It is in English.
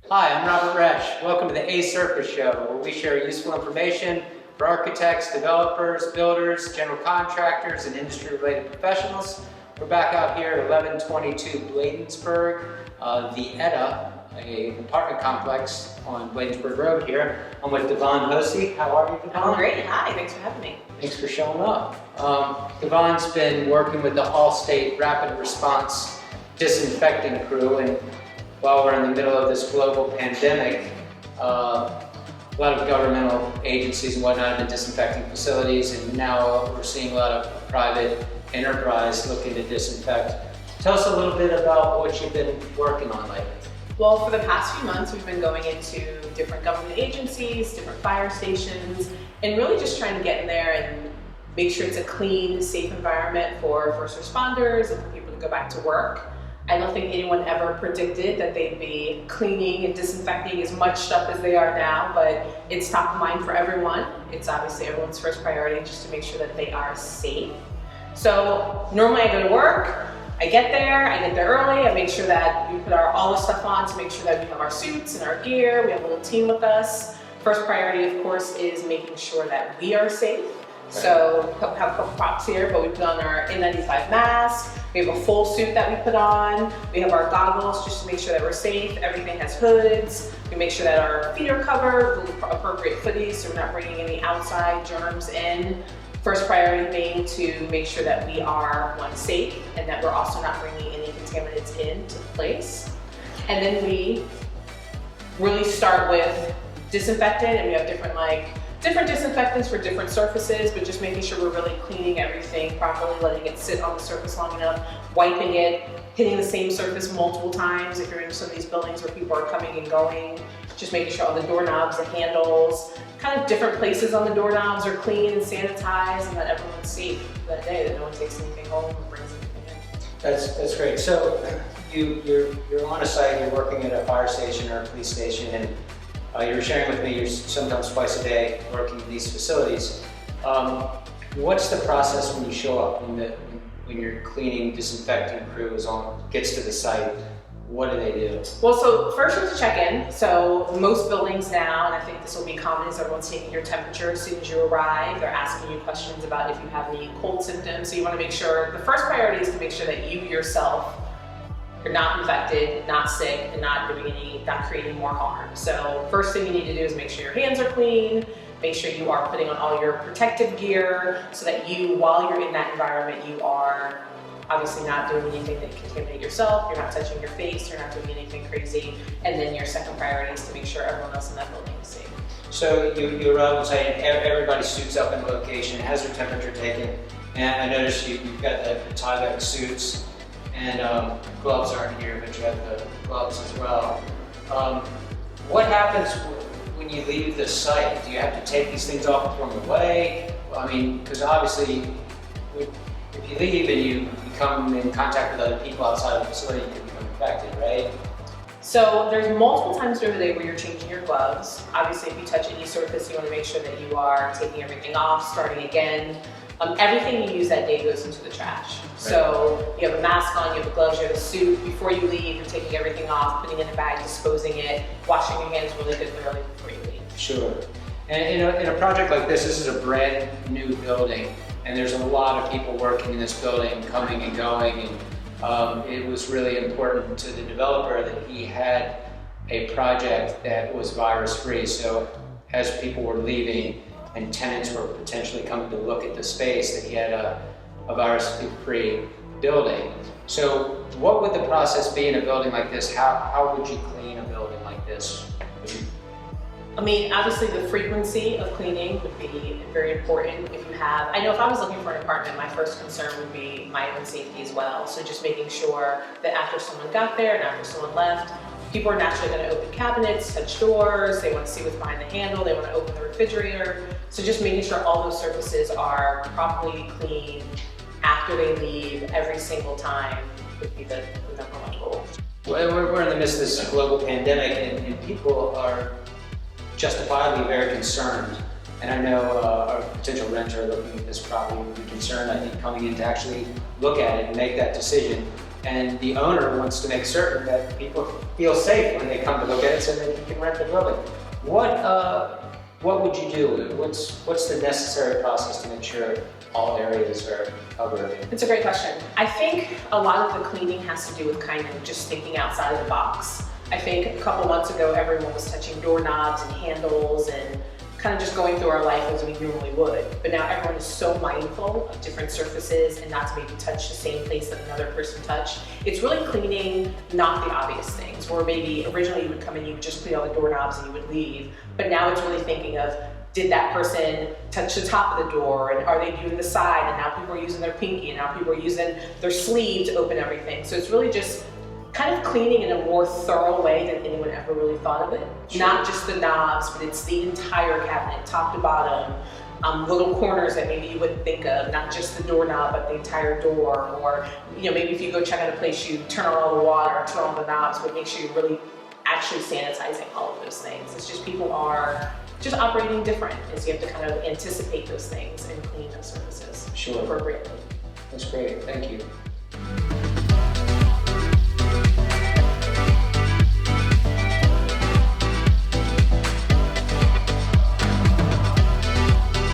Hi, I'm Robert Resch. Welcome to the Asurface Show, where we share useful information for architects, developers, builders, general contractors, and industry-related professionals. We're back out here at 1122 Bladensburg, the Etta, an apartment complex on Bladensburg Road here. I'm with Devon Hosey. How are you, Devon? I'm great. Hi, thanks for having me. Thanks for showing up. Devon's been working with the All-State Rapid Response Disinfecting crew, and while we're in the middle of this global pandemic, a lot of governmental agencies and whatnot have been disinfecting facilities, and now we're seeing a lot of private enterprise looking to disinfect. Tell us a little bit about what you've been working on lately. Well, for the past few months, we've been going into different government agencies, different fire stations, and really just trying to get in there and make sure it's a clean, safe environment for first responders and for people to go back to work. I don't think anyone ever predicted that they'd be cleaning and disinfecting as much stuff as they are now, but it's top of mind for everyone. It's obviously everyone's first priority just to make sure that they are safe. So normally I go to work, I get there early, I make sure that we put all the stuff on to make sure that we have our suits and our gear, we have a little team with us. First priority, of course, is making sure that we are safe. So we have a couple props here, but we put on our N95 mask, we have a full suit that we put on, we have our goggles just to make sure that we're safe, everything has hoods, we make sure that our feet are covered with appropriate footies so we're not bringing any outside germs in. First priority being to make sure that we are, one, safe, and that we're also not bringing any contaminants into the place. And then we really start with disinfectant, and we have different disinfectants for different surfaces, but just making sure we're really cleaning everything properly, letting it sit on the surface long enough, wiping it, hitting the same surface multiple times if you're in some of these buildings where people are coming and going, just making sure all the doorknobs, the handles, kind of different places on the doorknobs are clean and sanitized, and that everyone's safe that day, that no one takes anything home or brings anything in. That's great. So you're on a site, you're working at a fire station or a police station, and you were sharing with me you're sometimes twice a day working in these facilities. What's the process when you show up, when your cleaning, disinfecting crew gets to the site? What do they do? Well, so first you have to check in. So most buildings now, and I think this will be common, is everyone's taking your temperature as soon as you arrive. They're asking you questions about if you have any cold symptoms. So you want to make sure, the first priority is to make sure that you yourself, you're not infected, not sick, and not creating more harm. So first thing you need to do is make sure your hands are clean, make sure you are putting on all your protective gear so that you, while you're in that environment, you are obviously not doing anything that you contaminate yourself, you're not touching your face, you're not doing anything crazy, and then your second priority is to make sure everyone else in that building is safe. So you arrive and say everybody suits up in a location, has their temperature taken, and I noticed you've got the tie-back suits, and gloves aren't here, but you have the gloves as well. What happens when you leave the site? Do you have to take these things off and throw them away? I mean, because obviously, if you leave and you come in contact with other people outside of the facility, you can become infected, right? So there's multiple times during the day where you're changing your gloves. Obviously, if you touch any surface, you want to make sure that you are taking everything off, starting again. Everything you use that day goes into the trash. Right. So you have a mask on, you have the gloves, you have a suit. Before you leave, you're taking everything off, putting it in a bag, disposing it, washing your hands really good thoroughly before you leave. Sure. And in a project like this is a brand new building, and there's a lot of people working in this building, coming and going, and it was really important to the developer that he had a project that was virus-free. So as people were leaving, and tenants were potentially coming to look at the space, that he had a virus-free building. So what would the process be in a building like this? How would you clean a building like this? I mean, obviously the frequency of cleaning would be very important. I know if I was looking for an apartment, my first concern would be my own safety as well. So just making sure that after someone got there and after someone left, people are naturally going to open cabinets, touch doors, they want to see what's behind the handle, they want to open the refrigerator. So just making sure all those surfaces are properly clean after they leave every single time would be the number one goal. Well, we're in the midst of this global pandemic, and people are justifiably very concerned. And I know our potential renter looking at this property would be concerned, I think, coming in to actually look at it and make that decision. and the owner wants to make certain that people feel safe when they come to look at it, so that you can rent the building. What would you do? What's the necessary process to make sure all areas are covered? It's a great question. I think a lot of the cleaning has to do with kind of just thinking outside of the box. I think a couple months ago, everyone was touching doorknobs and handles and kind of just going through our life as we normally would. But now everyone is so mindful of different surfaces and not to maybe touch the same place that another person touched. It's really cleaning, not the obvious things, where maybe originally you would come in, you would just clean all the doorknobs and you would leave. But now it's really thinking of, did that person touch the top of the door, and are they doing the side, and now people are using their pinky, and now people are using their sleeve to open everything. So it's really just kind of cleaning in a more thorough way than anyone ever really thought of it. Sure. Not just the knobs, but it's the entire cabinet, top to bottom, little corners that maybe you wouldn't think of, not just the doorknob, but the entire door, or maybe if you go check out a place, you turn on all the water, turn on the knobs, but make sure you're really actually sanitizing all of those things. It's just people are just operating different, and so you have to kind of anticipate those things and clean those surfaces Sure. appropriately. That's great, thank you.